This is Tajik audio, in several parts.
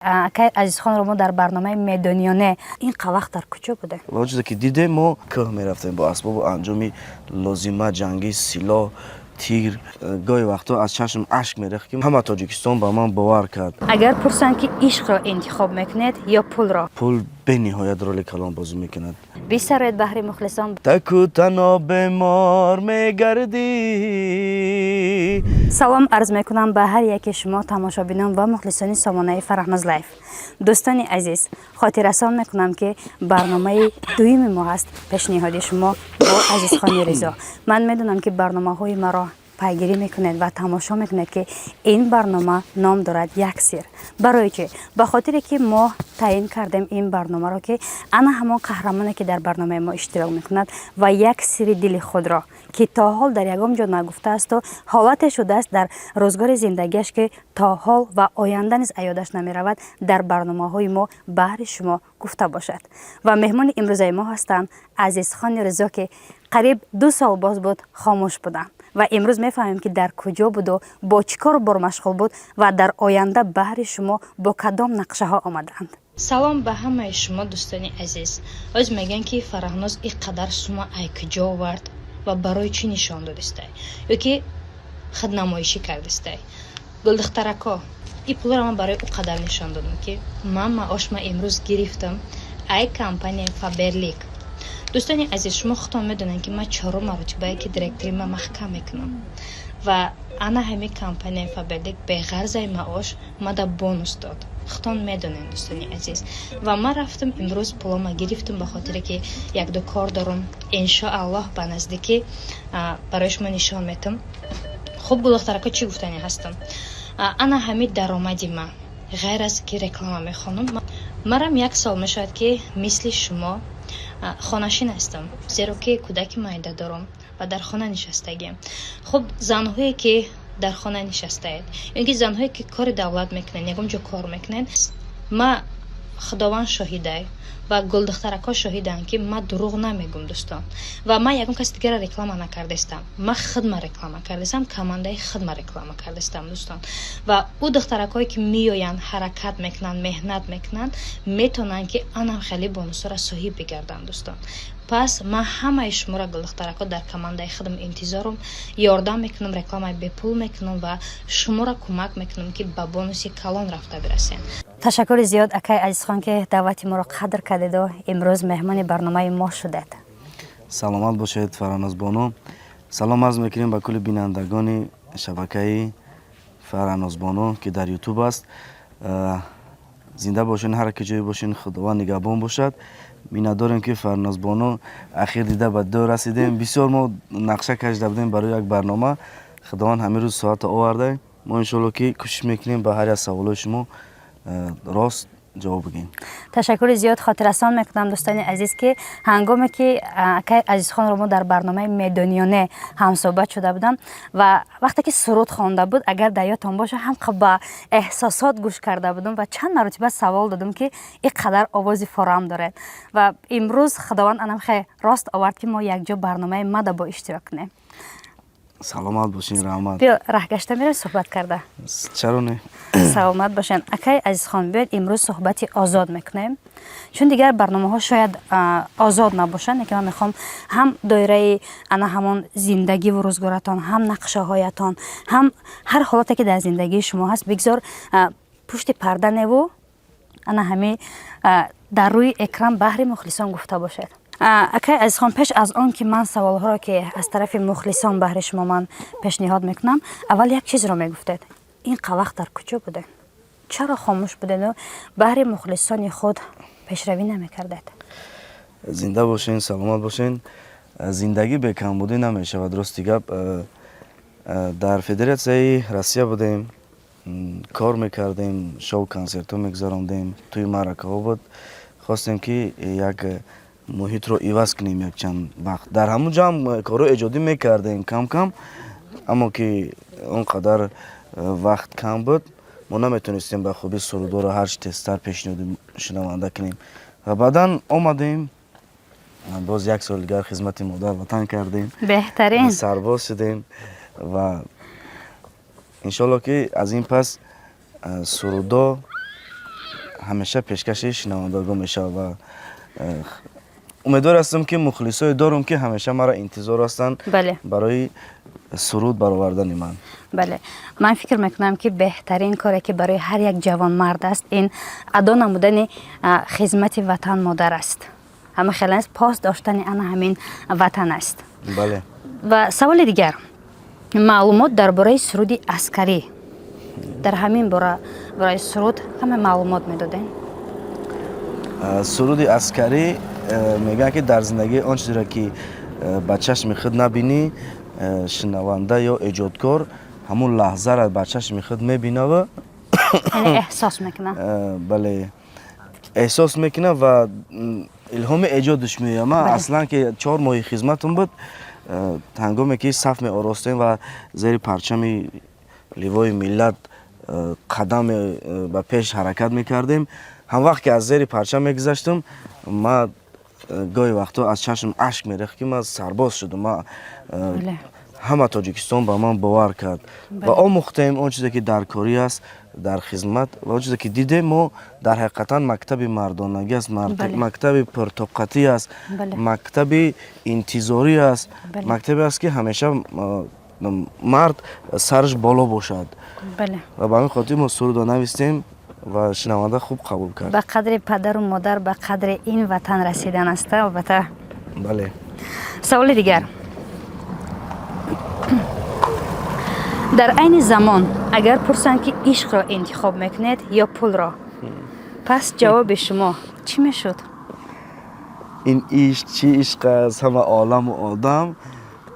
акай азизхонро мо дар барномаи медониёне ин қавақт дар куҷо буде? ва чизе ки дидем мо кӯҳ мерафтем бо асбобу анҷоми лозима ҷангӣ силоҳ тигр гоҳи вақтҳо аз чашм ашк мерехт ки ҳама тоҷикистон ба ман бовар кард. агар пурсанд ки ишқро интихоб мекунед ё пулро? пул бениҳоят роли калон бозӣ мекунад. бисароед баҳри мухлисон. таку тано бемор мегардӣ. салом арз мекунам ба ҳар яке шумо тамошобинон ва мухлисони сомонаи Фараҳноз лайв. дӯстони азиз, хотиррасон мекунам ки барномаи дуюми мо ҳаст пешниҳоди шумо бо Азизхони Ризо. ман медонам ки барномаҳои маро пайгирӣ мекунед ва тамошо мекунед ки ин барнома ном дорад як сир. барои чӣ? ба хотире ки мо таъин кардем ин барномаро ки ана ҳамон қаҳрамоне ки дар барномаи мо иштирок мекунад ва як сири дили худро ки то ҳол дар ягон ҷо нагуфтаасту ҳолате шудааст дар рӯзгори зиндагиаш ки то ҳол ва оянда низ аёдаш намеравад дар барномаҳои мо баҳри шумо гуфта бошад. ва меҳмони имрӯзаи мо ҳастанд Азизхони Ризо ки қариб 2 сол боз буд хомӯш буданд ва имрӯз мефаҳмем ки дар куҷо буду бо чӣ кор бор машғул буд ва дар оянда баҳри шумо бо кадом нақшаҳо омадаанд. салом ба ҳамаи шумо дӯстони азиз. оз мегӯянд ки Фараҳноз ин қадар шумо ай куҷо овард ва барои чӣ нишон додистай ё ки худнамоишӣ кардистай. Гулдухтарако ин пулро ман барои ӯ қадар нишон додам ки ман маошма имрӯз гирифтам ай компанияи Фаберлик. дӯстони азиз, шумо худтон медонед ки ман 4 маротибае ки директорӣ ма маҳкам мекунам ва ана ҳамин компанияи Фаберлик беғарзаи маош мада бонус дод. худтон медонед дӯстони азиз. ва ман рафтам имрӯз пулома гирифтам ба хотире ки як-ду кор дорам. иншоаллоҳ ба наздикӣ барои шумо нишон метам. хуб гулухтарако чӣ гуфтани ҳастам? ана ҳамин даромади ман ғайр аз ки реклама мехонам. марам 1 сол мешавад ки мисли шумо хонашин ҳастам, зеро ки кӯдаки майда дорам ва дар хона нишастагиам. хуб занҳое ки дар хона нишастаед ё ки занҳое ки кори давлат мекунед, ягон ҷо кор мекунед, ма худованд шоҳидай ва гулдухтарако шоҳиданд ки ма дурӯғ намегӯм дӯстон. ва ман ягон каси дигара реклама накардастам. ма худма реклама кардастам, командаи худма реклама кардастам дӯстон. ва ӯ духтаракое ки меоянд ҳаракат мекунанд, меҳнат мекунанд, метонанд ки анам хеле бонусора соҳиб бигарданд дӯстон. пас ман ҳамаи шуморо гулдухтарако дар командаи худам интизорум, ёрдам мекунам, рекламаи бепул мекунам ва шуморо кӯмак мекунам ки ба бонуси калон рафта бирасен. ташаккури зиёд акай Азизхон ки даъвати моро қадр кардеду имрӯз меҳмони барномаи мо шудед. саломат бошед Фараҳноз боно. салом арз мекунем ба кулли бинандагони шабакаи Фараҳноз боно ки дар ютуб аст. зинда бошен, ҳар ки ҷое бошен, худованд нигаҳбон бошад. миннатдорем ки Фараҳноз боно ахир дида ба дӯ расидем. бисёр мо нақша кашида будем барои як барнома. худованд ҳамин рӯз соата оварда. мо иншоалло ки кӯшиш мекунем ба ҳар як саволои шумо рост ҷавоб бигем. ташаккури зиёд. хотиррасон мекунам дӯстони азиз ки ҳангоме ки акай Азизхонро мо дар барномаи медониёне ҳамсӯҳбат шуда будам ва вақте ки суруд хонда буд, агар дар ёдтон боша ҳам ба эҳсосот гӯш карда будам ва чанд маротиба савол додам ки ин қадар овози форам доред ва имрӯз худованд анам хе рост овард ки мо якҷо барномаи мада бо иштирок кунем. саломат бошин раҳмат. биё раҳгашта мерем суҳбат карда. чаро не? саломат бошен. акай Азизхон, биёед имрӯз суҳбати озод мекунем, чун дигар барномаҳо шояд озод набошанд, лекин ман мехоҳам ҳам доираи ана ҳамон зиндагиву рӯзгоратон, ҳам нақшаҳоятон, ҳам ҳар ҳолате ки дар зиндагии шумо ҳаст бигзор пушти парда неву ана ҳамин дар рӯи экран баҳри мухлисон гуфта бошед. акай Азизхон, пеш аз он ки ман саволҳоро ки аз тарафи мухлисон баҳри шумо ман пешниҳод мекунам, аввал як чизро мегуфтед. ин қавақт дар куҷо буде? чаро хомӯш будеду баҳри мухлисони худ пешравӣ намекардед? зинда бошен, саломат бошен. зиндагӣ бекамбудӣ намешавад. рости гап, дар Федератсияи Россия будем, кор мекардем, шоу консертҳо мегузарондем, тӯи маъракаҳо буд. хостем ки як муҳитро иваз кунем якчанд вақт. дар ҳамун ҷо ҳам корҳои эҷодӣ мекардем кам кам, аммо ки он қадар вақт кам буд, мо наметонистем ба хубӣ сурудоро ҳар чӣ тезтар пешниҳоди шунаванда кунем. ва баъдан омадем, боз як соли дигар хизмати модар ватан кардем, беҳтарин сарбоз шудем ва иншоалло ки аз ин пас сурудо ҳамеша пешкаши шинавандагон мешавад ва умедвор ҳастам ки мухлисое дорам ки ҳамеша маро интизор ҳастанд бале барои суруд баровардани ман. бале ман фикр мекунам ки беҳтарин коре ки барои ҳар як ҷавонмард аст ин адо намудани хизмати ватан модар аст. ҳама хеланс пос доштани ана ҳамин ватан аст. бале ва саволи дигар, маълумот дар бораи суруди аскарӣ дар ҳамин бораи суруд ҳама маълумот медодем. суруди аскарӣ мегӯянд ки дар зиндагӣ он чизеро ки ба чашми худ набинӣ, шинаванда ё эҷодкор ҳамун лаҳзаро ба чашми худ мебинава, яъне эҳсос мекунад. бале эҳсос мекунад ва илҳоми эҷодаш меояд. Ман аслан ки 4 моҳи хизматам буд, ҳангоме ки саф меоростем ва зери парчами ливои миллат қадам ба пеш ҳаракат мекардем. ҳамвақт ки аз зери парчам мегузаштам, ман гоҳи вақтҳо аз чашм ашк мерехт ки ман сарбоз шудам. ҳама Тоҷикистон ба ман бовар кард ва омӯхтем он чизе ки дар корӣ аст, дар хизмат ва он чизе ки дидем мо дар ҳақиқатан мактаби мардонагӣ аст, мактаби пуртоқатӣ аст, мактаби интизорӣ аст, мактабе аст ки ҳамеша мард сараш боло бошад. ва ба ҳамин хотир мо сурудро навистем ва шинаванда хуб қабул кард. ба қадри падару модар ба қадри ин ватан расидан аст. албатта. бале саволи дигар, дар айни замон агар пурсанд ки ишқро интихоб мекунед ё пулро, пас ҷавоби шумо чӣ мешуд? ин ишқ чӣ ишқ аст? ҳама оламу одам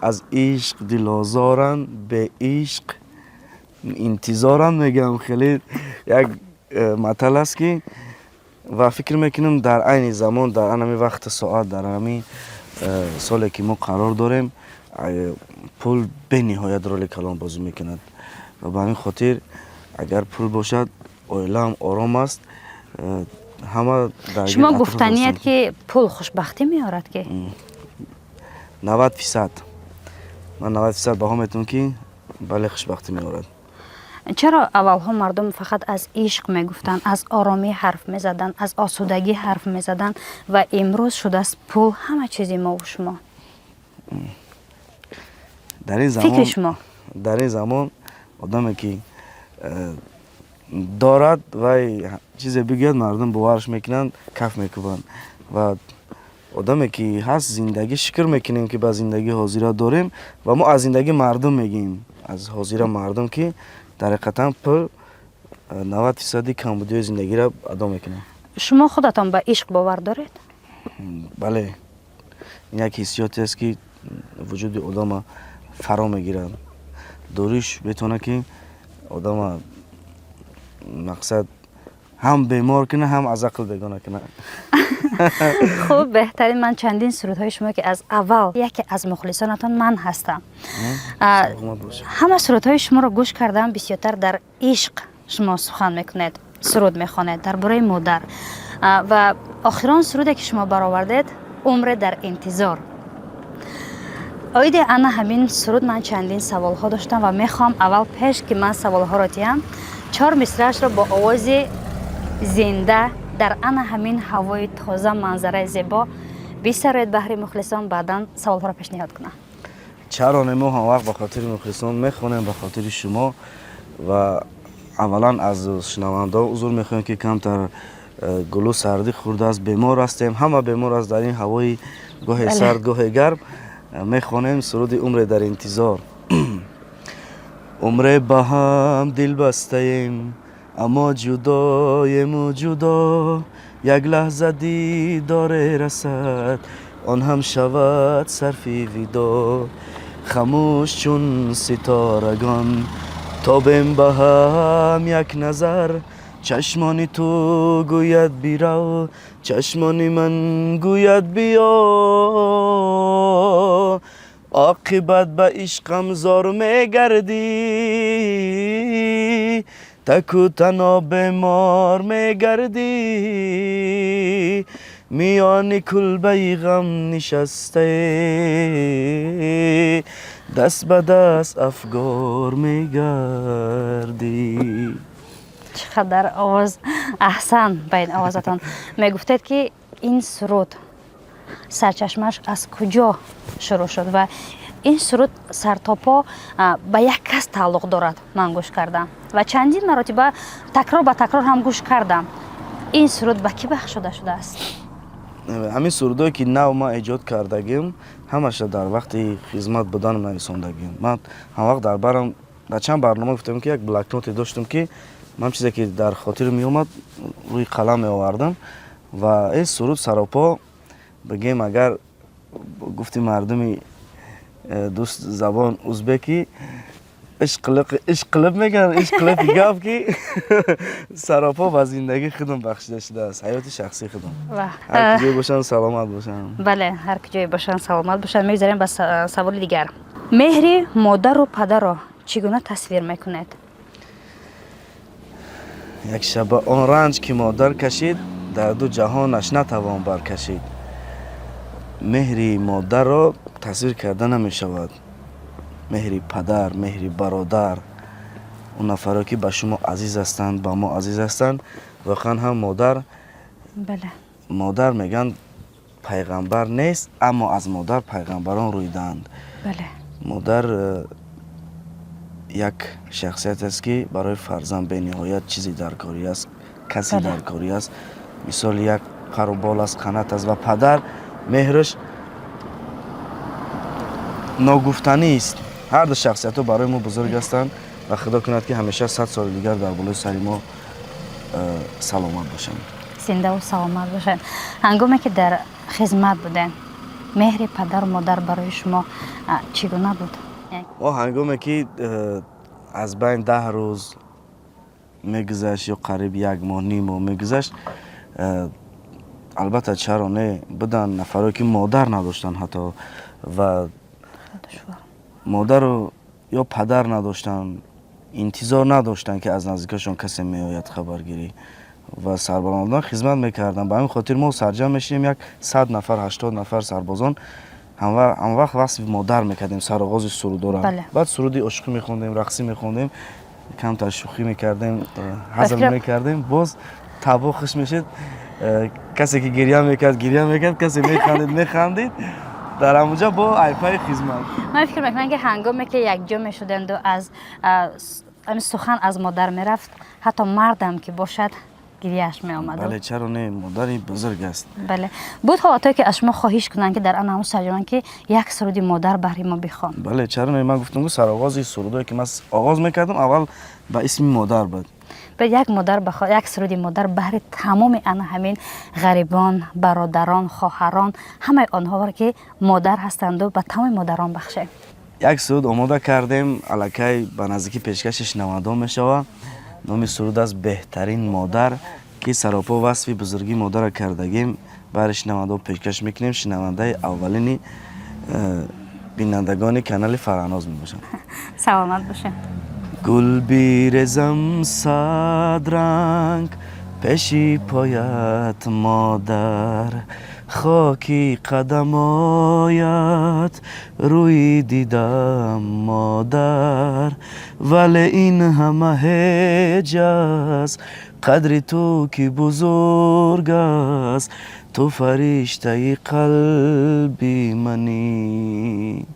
аз ишқ дилозоранд, бе ишқ интизоранд. мегӯям хеле як матал аст ки ва фикр мекунам дар айни замон, дар анами вақти соат, дар анами соле ки мо қарор дорем, пул бениҳоят роли калон бозӣ мекунад. ва ба ҳамин хотир агар пул бошад, оилаам ором аст. ҳама шумо гуфтаниед ки пул хушбахтӣ меорад ки 90%. ман 90% баҳо метавонам ки бале хушбахтӣ меорад. чаро аввалҳо мардум фақат аз ишқ мегуфтанд, аз оромӣ ҳарф мезаданд, аз осудагӣ ҳарф мезаданд ва имрӯз шудааст пул ҳама чизи мо ва шумо? фикри шумо? дар ин замон одаме ки дорад вай чизе бигӯяд, мардум бовараш мекунанд, каф мекӯбанд. ва одаме ки ҳаст зиндагӣ шукр мекунем ки ба зиндагии ҳозира дорем ва мо аз зиндагии мардум мегӯем, аз ҳозира мардум ки дар ҳақиқатан пул 90% камбудиҳои зиндагиро адо мекунад. шумо худатон ба ишқ бовар доред? бале ин як ҳиссиёте аст ки вуҷуди одама фаро мегирад. дориш метавонад ки одама мақсад ҳам бемор кунад, ҳам аз ақл бегона кунад. хуб, беҳтарин ман чандин сурудҳои шумо ки аз аввал яке аз мухлисонатон ман ҳастам. ҳама сурудҳои шуморо гӯш кардам. бисёртар дар ишқ шумо сухан мекунед, суруд мехонед дар бораи модар. ва охирон суруде ки шумо баровардед, умре дар интизор. оиди ана ҳамин суруд ман чандин саволҳо доштам ва мехоҳам аввал пеш ки ман саволҳоро диям, 4 мисраашро бо овози зинда дар ана ҳамин ҳавои тоза, манзараи зебо бисароед баҳри мухлисон. баъдан саволҳоро пешниҳод кунам. чаро мо ҳам вақт ба хотири мухлисон мехонем, ба хотири шумо. ва аввалан аз шунавандаҳо узр мехоҳем ки камтар гулу сардӣ хӯрдааст, бемор ҳастем, ҳама бемор аст дар ин ҳавои гоҳе сард, гоҳе гарм. мехонем суруди умре дар интизор. умре ба ҳам дил бастаем, аммо ҷудоему ҷудо. як лаҳза дидоре расад, он ҳам шавад сарфи видо. хамӯш чун ситорагон тобем ба ҳам як назар. чашмони ту гӯяд бирав, чашмони ман гӯяд биё. оқибат ба ишқам зор мегардӣ, таку тано бемор мегардӣ. миёни кулбаи ғам нишасте, даст ба даст афгор мегардӣ. چقدر آواز احسن بین آوازتان. میگفتید که این سرود سرچشمش از کجا شروع شد و این سرود سر تا پا به یک کس تعلق دارد. من گوش کردم و چندین مرتبه تکرار به تکرار هم گوش کردم. این سرود به کی بخشیده شده است؟ همین سرودایی که نو ما ایجاد کردگیم همش در وقت خدمت بودن ما رسوندگیم. من هم وقت در چند برنامه گفتم که یک بلاک نوت داشتم که من چیزی که در خاطر می اومد روی قلم می آوردم و این سرود سراپا بگیم اگر گفتیم مردمی دوست زبان ازبکی اشقلب میگن اشقلب گفت که سراپا و زندگی خودم بخشیده شده است، حیات شخصی خودم. هر کجای باشن سلامت باشن. بله هر کجای باشن سلامت باشن. میگذاریم به سوال دیگر. مهر مادر و پدر را چگونه تصویر میکنید؟ یک شب آن رنج که مادر کشید در دو جهانش نتوان برکشید. مهری مادر را تصویر کرده نمی شود. مهری پدر، مهری برادر، اون نفرها که به شما عزیز هستند، به ما عزیز هستند، واقعا هم مادر. بله. مادر میگن پیغمبر نیست اما از مادر پیغمبران رویدند. بله. مادر یک شخصیت است که برای فرزند به نهایت چیزی درکاری است، کسی درکاری است. مثال یک پر و بال است، قنات است. و پدر مهرش ناگفتنی است. هر دو شخصیت برای ما بزرگ هستند و خدا کند که همیشه 100 سال دیگر در بالای سر ما سلامت باشند. زنده و سلامت باشند. هنگامی که در خدمت بودن مهر پدر و مادر برای شما چگونه بود؟ و هنگامی که از بین 10 روز میگذشت یا قریب 1 ماه نیم ماه میگذشت، البته چرا نه بدن نفرایی که مادر نداشتن حتی و مادر رو یا پدر نداشتن، انتظار نداشتن که از نزدیکشون کسی میآید خبرگیری و سربازان خدمت میکردن. به همین خاطر ما سرجم میشیم یک 100 نفر 80 نفر سربازان هم وقت وصف مادر میکردیم سر آغاز سرود را. بله. بعد سرودی عشقی میخوندیم، رقصی میخوندیم، کم تا شوخی میکردیم، هزل میکردیم. باز تباخش میشد، کسی که گریه میکرد، کسی میخندید در همونجا با ایپای خدمت. من فکر میکنم که هنگامی که یک جا میشدند و از سخن از مادر میرفت، حتی مردم که باشد گریهش می آمد. بله چرا نه، مادری بزرگ است. بله. بود حالتی که از شما خواهش کنن که در آن سرجان که یک سرودی مادر برای ما بخوان؟ بله چرا نه. من گفتم که سر آغاز سرودایی که من آغاز میکردم اول به اسم مادر بود. به یک مادر یک سرودی مادر برای تمام همین غریبان، برادران، خواهران، همه آنها که مادر هستند و به تمام مادران بخشه. یک سرود آماده کردیم، الکی به نزدیکی پیشکشش شنونده میشود. نام سرود از بهترین مادر که سراپا وصف بزرگی مادر کردگیم برای شنونده پیشکش میکنیم. شنونده اولین بینندگان کانال فرهناز میباشند. سلامت باشه. گل بیرزم 100 رنگ پیشی پایت مادر، خاکی قدمایت روی دیدم مادر، ولی این همه هیچ است قدر تو که بزرگ است، تو فرشته قلبی منی.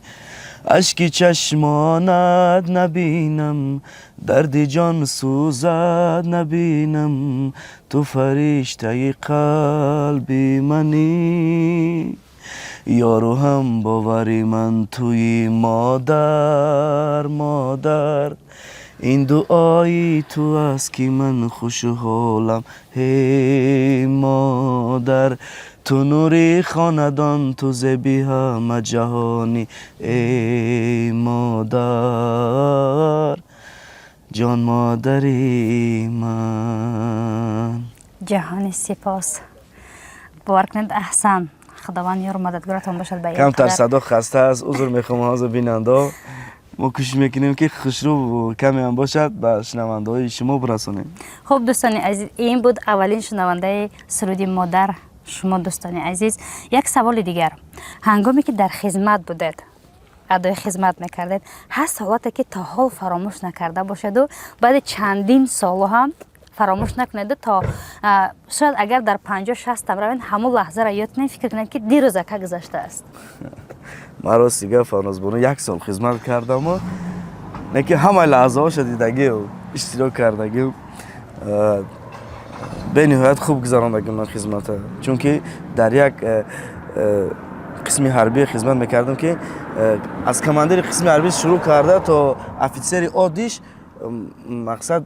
اشکی چشمانت نبینم، درد جان سوزد نبینم، تو فرشته قلبی منی. یارو هم باوری من توی مادر، این دعایی تو است که من خوش حالم. هی مادر، تو نوری خاندان، تو زبی همه جهانی. ای مادر، جان مادری من. جهانی سپاس. باور کنید احسن. خداوند یار مددگارتون باشد. به کم تر صدا خسته است، عذر میخوام از بیننده. ما کوشش میکنیم که خوشرو کمی هم باشد به شنونده های شما برسونیم. خب دوستان عزیز، این بود اولین شنونده سرودی مادر شما دوستان عزیز. یک سوال دیگر، هنگامی که در خدمت بودید، ادای خدمت میکردید، هست حالتی که تا حال فراموش نکرده باشد و بعد چندین سال هم فراموش نکنید تا شاید اگر در 50-60 تا روین همون لحظه را یاد کنید فکر کنید که دیروز که گذشته است. ما راستیگه فانوسبانو 1 سال خدمت کردم و نه که همه لحظه ها دیدگی و اشتراک کردگی و به نهایت خوب گذراندگی من خدمت، چون که در یک قسمی حربی خدمت میکردم که از کماندر قسمی حربی شروع کرده تا افیسر عادیش مقصد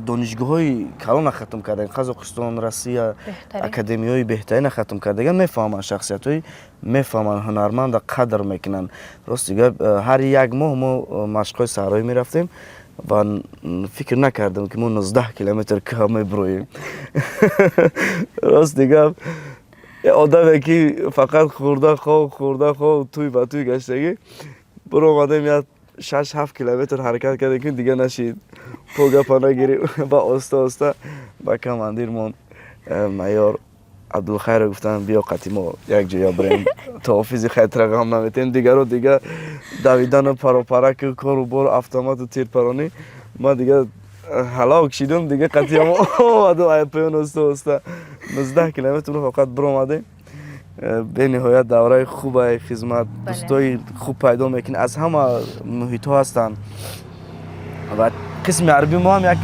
دانشگاه‌های کلان ختم کردن، قزاقستان، روسیه، اکادمیای بهترین ختم کردن، میفهمن شخصیت‌های، میفهمن هنرمند قدر میکنن. راستیگه هر یک ماه ما مشق‌های صحرایی میرفتیم و فکر نکردم که ما 19 کیلومتر کم برویم. راستیگه آدمی که فقط خورده خواه توی با توی گشتگی برو اومدیم یاد 6-7 کیلومتر حرکت کرده که دیگه نشید پوگا پانا گیریم با آستا با کماندیرمون مایور عبدالخیر گفتن بیا قطی ما یک جایی بریم تا آفیزی خیط رقم نمیتیم دیگه رو دیگه دویدن پراپرک کارو بار автомат و تیر پرانی ما دیگه هلاک شدیم دیگه قطی ما آمدم ایپیون آستا 19 کیلومتر رو فقط برو اومدیم. به نهایت دوره خوبه خدمت، دوستای خوب پیدا میکنی از همه محیط ها هستن و قسم عربی ما هم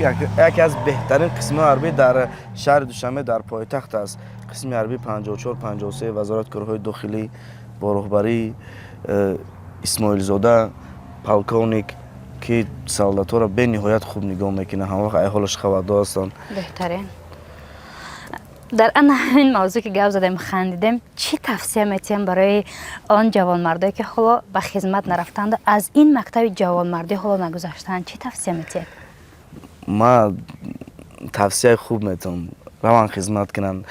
یکی از بهترین قسم عربی در شهر دوشنبه در پایتخت است. قسم عربی 54-53 وزارت کارهای داخلی با رهبری اسماعیل زاده پالکونیک که سالات ها را به نهایت خوب نگاه میکنه، همه وقت حالش خبردار هستن. بهترین. در همین موضوع که گپ زدیم خندیدیم، چی توصیه میتیم برای آن جوانمردایی که حالا به خدمت نرفتند و از این مکتب جوانمردی حالا نگذشتند، چی توصیه میتیم؟ ما توصیه خوب میتونم روان خدمت کنن.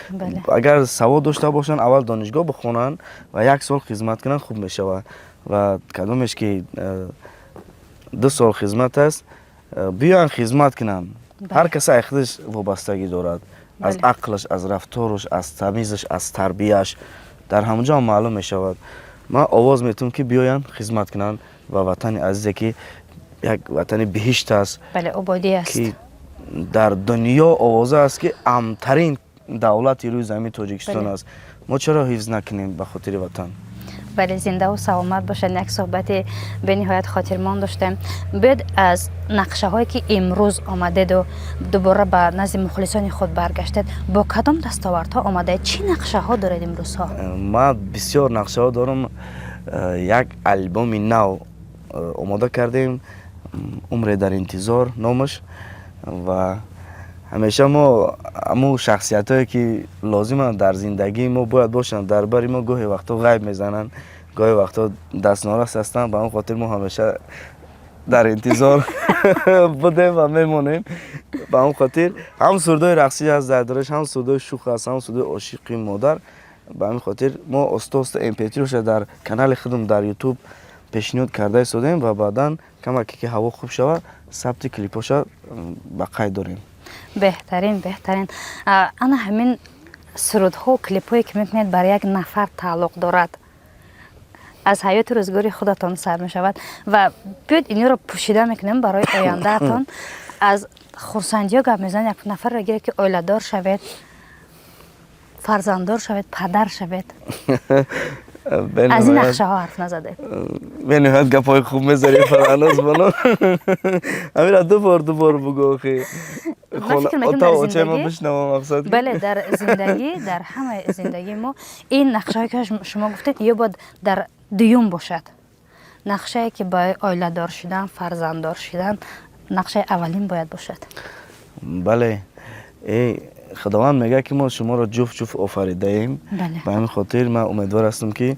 اگر سواد داشته باشن اول دانشگاه بخونن و 1 سال خدمت کنن خوب میشه و کدومش که 2 سال خدمت است بیان خدمت کنن. هر کسی خودش وابستگی دارد، از عقلش، از رفتارش، از تمیزش، از تربیهش در همونجا معلوم می شود. ما آواز میتونم که بیاین خدمت کنن و وطن عزیزی که یک وطن بهشت است. بله آبادی است که در دنیا آوازه است که امترین دولت روی زمین تاجیکستان است. ما چرا حفظ نکنیم به خاطر وطن؟ بله زنده و سلامت باشن. یک صحبت به نهایت خاطرمان داشتیم. باید از نقشه هایی که امروز آمدید و دوباره به نزد مخلصان خود برگشتید، با کدام دستاوردها آمده؟ چی نقشه ها دارید امروز ها؟ ما بسیار نقشه ها دارم. یک البوم نو آماده کردیم، عمر در انتظار نامش، و همیشه ما همون شخصیت هایی که لازم در زندگی ما باید باشن در بری ما گاهی وقتا غیب میزنن، گاهی وقتا دست نارس هستن، به اون خاطر ما همیشه در انتظار بودیم و میمونیم. به اون خاطر هم سردای رقصی از دردرش، هم سردای شوخ هست، هم سردای عاشقی مادر. به همین خاطر ما استا امپیتی روش در کانال خودم در یوتیوب پیشنهاد کرده سودیم و بعدا کمکی که هوا خوب شود ثبت کلیپاش به قید داریم. بهترین. انا همین سرودها و کلیپایی که میکنید برای یک نفر تعلق دارد، از حیات روزگاری خودتان سر می شود و بیاید اینو رو پوشیده میکنیم برای آینده تان. از خورسندی ها گپ میزنید یک نفر را گیره که اوله دار شوید، فرزنددار شوید، پدر شوید. از این نقشه ها حرف نزده. به نهایت گپای خوب میذاری فرانوز بانو. همین را دو بار بگو خیلی. من فکر میکنم در زندگی بله در زندگی در همه زندگی ما این نقشه هایی که شما گفتید یا باید در دیوم باشد. نقشه که با آیله دار شدن، فرزنددار شدن نقشه اولین باید باشد. بله خداوند میگه که ما شما را جفت آفریده ایم. به همین خاطر من امیدوار هستم که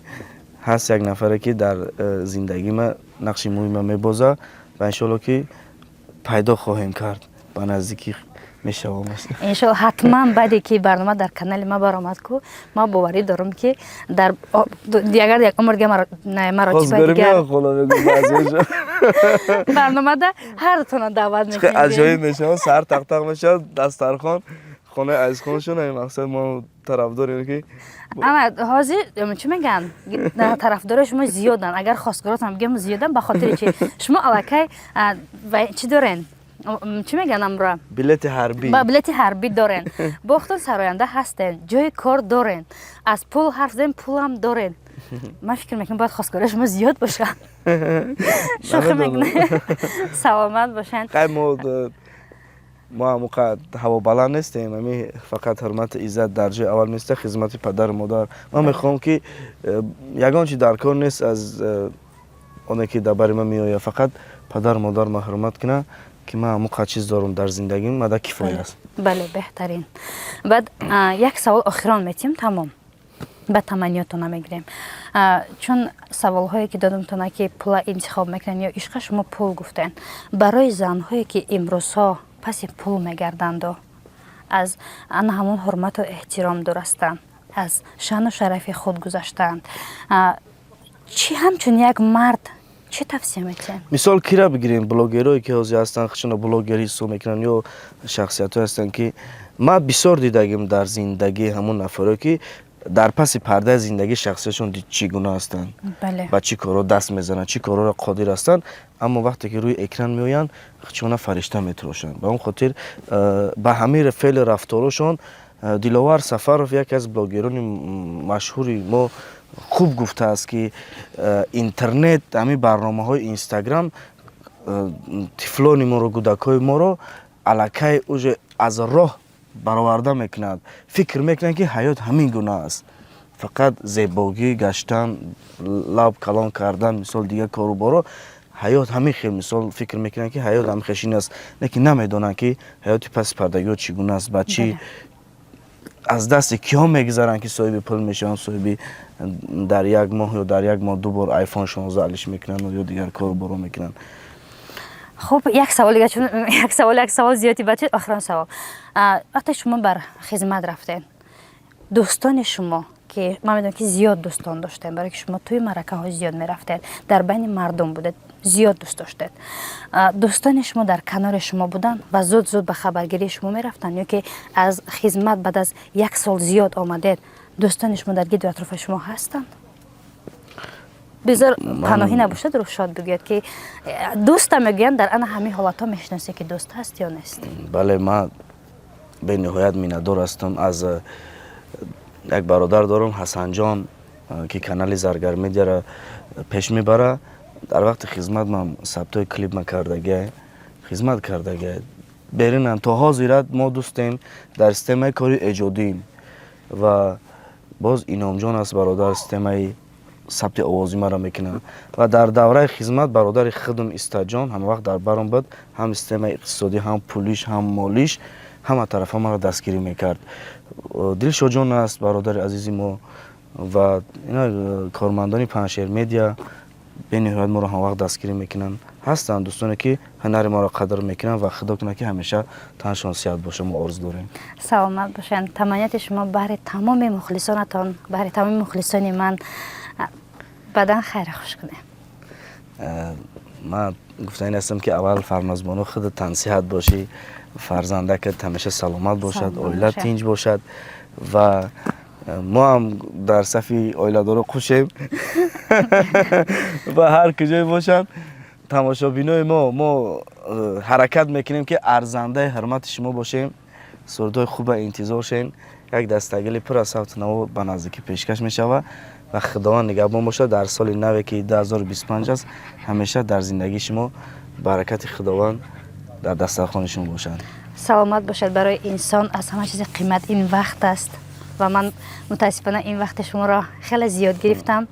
هست یک نفره که در زندگی ما نقش مهم میبازه و انشالله که پیدا خواهیم کرد به نزدیکی میشوم. انشالله حتما بعدی که برنامه در کانال ما برآمد کو ما باوری دارم که در دیگر یک عمر دیگه مراتب دیگر برنامه ده هر تون دعوت میکنیم. عجایب میشه سر تق میشه دسترخوان خانه از خونشون. این مقصد ما طرفداریم که اما حاضر چی میگن طرفدار شما زیادن، اگر خواستگارات هم بگم زیادن به خاطر چی شما الکی و چی دارین چی میگن امرا بلیت حربی بلیت حربی دارین باختر سراینده هستین جای کار دارین از پول حرف زدن پولم دارین من فکر میکنم باید خواستگاری شما زیاد باشه شوخی میکنم سلامت باشین خیلی ما هم موقع هوا بلند نیستیم امی فقط حرمت عزت درجه اول میسته خدمت پدر مادر من میخوام که یگان چی در کار نیست از اونه که در بر من میآید فقط پدر مادر ما حرمت کنه که من موقع چیز دارم در زندگیم مده کفایه است بله بهترین بعد یک سوال آخران میتیم تمام به تمنیاتون نمیگیریم چون سوال هایی که دادم تونه که پول انتخاب میکنن یا عشق شما پول گفتن برای زن هایی که امروز ها پس پول میگردند و از آن همون حرمت و احترام درستند از شان و شرف خود گذاشتند چی همچون یک مرد چی توصیه میکنن مثال کی را بگیریم بلاگرایی که حاضر هستن خشن بلاگری سو میکنن یا شخصیت هستن که ما بسیار دیدگیم در زندگی همون نفرایی که در پس پرده زندگی شخصیشون چگونه هستند بله با چی کارا دست میزنن چی کارا را قادر هستند اما وقتی که روی اکران میآیند چون فرشته میتروشن به اون خاطر به همه فعل رفتارشون دلاور سفرов یک از بلاگران مشهوری ما خوب گفته است که اینترنت همین برنامه های اینستاگرام طفلان ما رو کودکای ما رو الکی اوج از راه برآورده میکند فکر میکنن که حیات همین گونه است فقط زیبایی گشتن لب کلام کردن مثال دیگه کاروبارا حیات همین خیلی مثال فکر میکنن که حیات همین خشین است لیکن نمیدونن که حیات پس پردگی چگونه است بچی از دست کیا میگذارن که صاحب پول میشن صاحب در یک ماه یا در یک ماه دو بار آیفون 16 علیش میکنن یا دیگر کاروبارا میکنن خب یک سوال دیگه چون یک سوال زیادی بچه آخرین سوال وقتی شما بر خدمت رفتین دوستان شما که من میدونم که زیاد دوستان داشتین برای که شما توی مرکه های زیاد میرفتید در بین مردم بودید زیاد دوست داشتید دوستان شما در کنار شما بودن و زود به خبرگیری شما میرفتن یا که از خدمت بعد از یک سال زیاد آمدید دوستان شما در گرد و اطراف شما هستند بذار پناهی نباشد رو شاد بگید که دوست میگن در آن همه حالات ها میشناسی که دوست هست یا نیست بله من به نهایت میندار هستم از یک برادر دارم حسن جان که کانال زرگر میدیا را پیش میبره در وقت خدمت من ثبت کلیپ ما کردگی خدمت کردگی برینن تا حاضرت ما دوستیم در سیستم کاری ایجادیم و باز اینام جان است برادر سیستم ثبت آوازی مرا میکنن و در دوره خدمت برادر خودم استجان هم وقت در برام بود هم سیستم اقتصادی هم پولیش هم مالیش همه طرف ما را دستگیری میکرد دلشاد جان است برادر عزیزی ما و اینا کارمندان پنشهر میدیا به نهایت ما را هم وقت دستگیری میکنن هستند دوستانی که هنر ما را قدر میکنن و خدا کنه که همیشه تنشان صحت باشه ما عرض داریم سلامت باشین تمنیت شما برای تمام مخلصانتان برای تمام مخلصان من بدن خیر خوش کنه من گفتن هستم که اول فرمازبانو خود تنصیحت باشی فرزنده که همیشه سلامت باشد اویله تینج باشد و ما هم در صفی اویله دارو خوشیم و هر کجای باشن تماشابینای ما حرکت میکنیم که ارزنده حرمت شما باشیم سردای خوب انتظار شین یک دستگلی پر از صوت نو به نزدیکی پیشکش میشود و خداوند نگهبان باشه در سال نوی که 2025 است همیشه در زندگی شما برکت خداوند در دسترخوان شما باشد سلامت باشد برای انسان از همه چیز قیمت این وقت است و من متاسفانه این وقت شما را خیلی زیاد گرفتم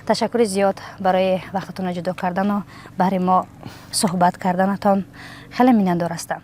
تشکر زیاد برای وقتتون جدا کردن و برای ما صحبت کردنتان خیلی مینندار هستم